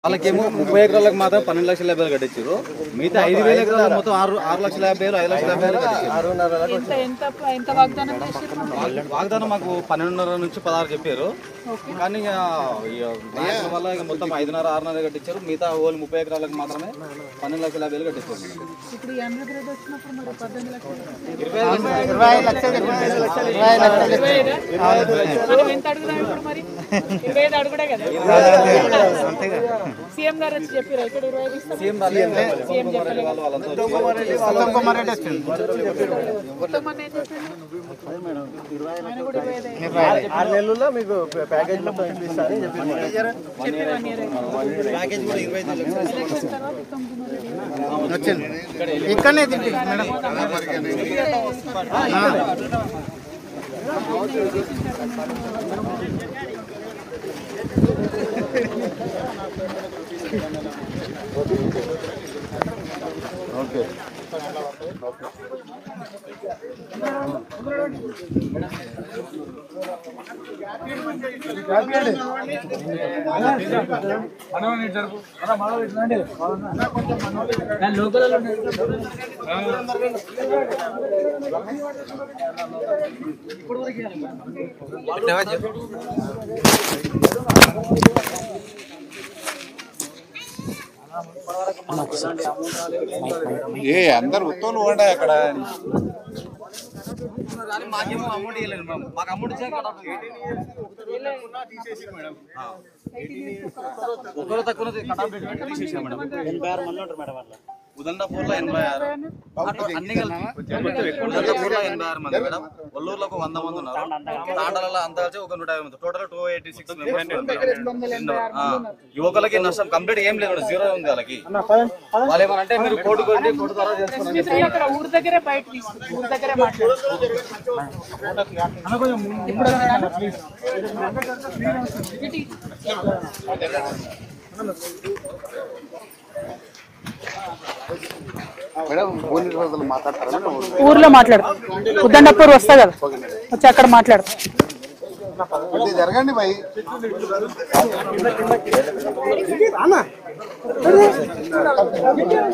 వాళ్ళకేమో 30 ఎకరాలకు మాత్రం 12,50,000 కట్టించారు. మిగతా 5,000 ఎకరాలకు మొత్తం 6,50,000 5,50,000 కట్టించారు. వాగ్దానం మాకు 12.5 నుంచి 16 చెప్పారు. కానీ నాయకుల వల్ల మొత్తం 5.5 6.5 కట్టించారు. మిగతా ఓన్లీ 30 ఎకరాలకు మాత్రమే 12,50,000 కట్టించారు. సీఎం గారు వచ్చి చెప్పారు ఇక్కడ 25 ఇస్తాం. సీఎం చెప్పలేదు. ఆరు నెలల్లో మీకు ప్యాకేజ్ మొత్తం ఇప్పిస్తారని చెప్పారు. ఇక్కడనే తింటే మేడం ఓకే ఏ అందరు ఉత్తోలు ఉండే అక్కడ మాకేమో అమౌంట్ ఇవ్వలేదు. మాకు అమౌంట్ ఒకరు తక్కువ తీసేసాం మేడం. 86 మంది ఉంటారు మేడం. అట్లా ఉదండపూర్లో 86 అన్ని కలిపి ఉదండపూర్లో 86 మంది మేడం. ఒల్లూరులో ఒక 100 మంది ఉన్నారు. తాండలలో అంతా కలిసి ఒక 150 మంది. టోటల్ 286 యువకులకి నష్టం కంప్లీట్ ఏం లేదు, జీరో ఉంది వాళ్ళకి. వాళ్ళు ఏమనంటే మీరు కోర్టు ద్వారా చేసుకున్నారు. ఊరు దగ్గరే బయట తీసుకుంటారు. ఊరు దగ్గరే ఊర్లో మాట్లాడతారు. ఉద్దండపూర్ వస్తా కదా, వచ్చి అక్కడ మాట్లాడతారు. జరగండి భయ్.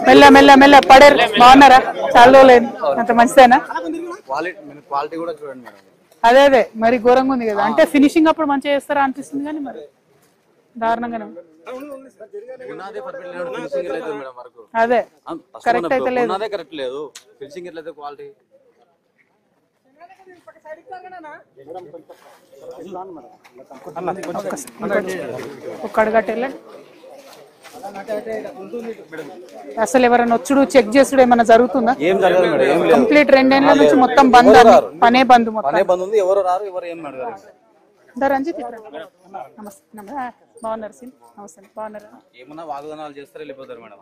మెల్ల మెల్ల మెల్ల పడారు. బాగున్నారా? చాలా లేదు, అంత మంచిదేనా? క్వాలిటీ కూడా చూడండి మేడం. అదే అదే మరి ఘోరంగా ఉంది కదా. అంటే ఫినిషింగ్ అప్పుడు మంచిగా చేస్తారా అనిపిస్తుంది, కానీ మరి దారుణంగానే ఉంది. అదే కరెక్ట్ అయితే లేదు. కరెక్ట్ లేదు. ఫినిషింగ్ ఎట్లయితే క్వాలిటీ ఒక అడగట్టెళ్ళ అసలు ఎవరైనా వచ్చుడు చెక్ చేసుడు ఏమైనా జరుగుతుందా? ఏం జరగదు మేడం. కంప్లీట్ 2 ఏళ్ల నుంచి మొత్తం బంద్, పనే బంద్, మొత్తం బంద్ ఉంది. ఎవరు రారు, ఎవరు ఏం అడగారు. రంజిత్ నమస్తే. బాగున్నారు సింగ్? నమస్తే. బాగున్నారా? ఏమన్నా వాగ్దానాలు చేస్తారు, వెళ్ళిపోతారు మేడం.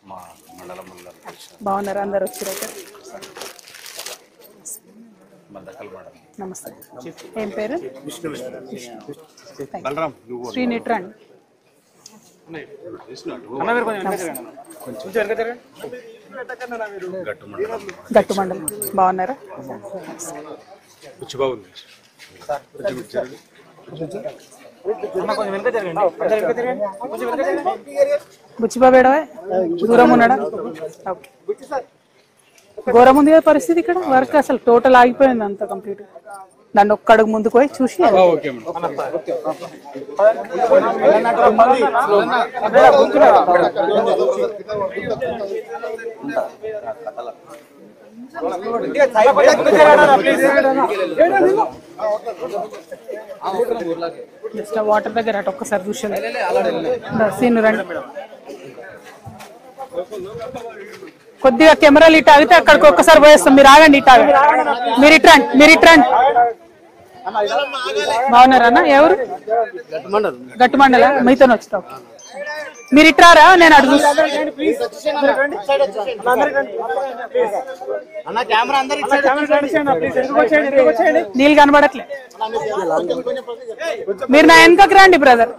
మా మండలం బాగున్నారా? అందరు వచ్చారు అయితే. నమస్తే. ఏం పేరు? శ్రీనిట్రాండి. గట్టు మండలం. బాగున్నారా? బుచ్చిబాబేడవా? దూరం ఉన్నాడా? ఘోరం ఉంది కదా పరిస్థితి ఇక్కడ. వర్క్ అసలు టోటల్ ఆగిపోయింది అంత కంప్లీట్. దాన్ని ఒక్క అడుగు ముందుకు పోయి చూసి వాటర్ దగ్గర అటు ఒక్కసారి చూసాను. సీన్ రండి. కొద్దిగా కెమెరాలు ఇటు ఆగితే అక్కడికి ఒక్కసారి పోయేస్తాం. మీరు ఆగండి, ఇటు ఆగండి. మీరు ఇట్రండి. బాగున్నారన్నా? ఎవరు? గట్టు మండల. మీతో వచ్చుతావు. మీరు ఇట్రారా? నేను అడుగు. నీళ్ళు కనబడట్లే. మీరు నా వెనకకి రండి బ్రదర్.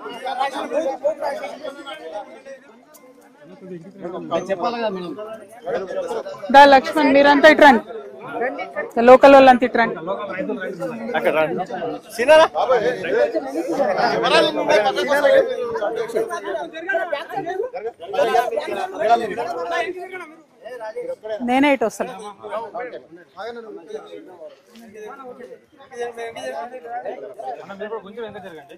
దా లక్ష్మణ్, మీరంతా ఇటు రండి. లోకల్ వాళ్ళంతా ఇట్రండి. నేనే ఇటు వస్తాను. కొంచెం వెనక జరగండి.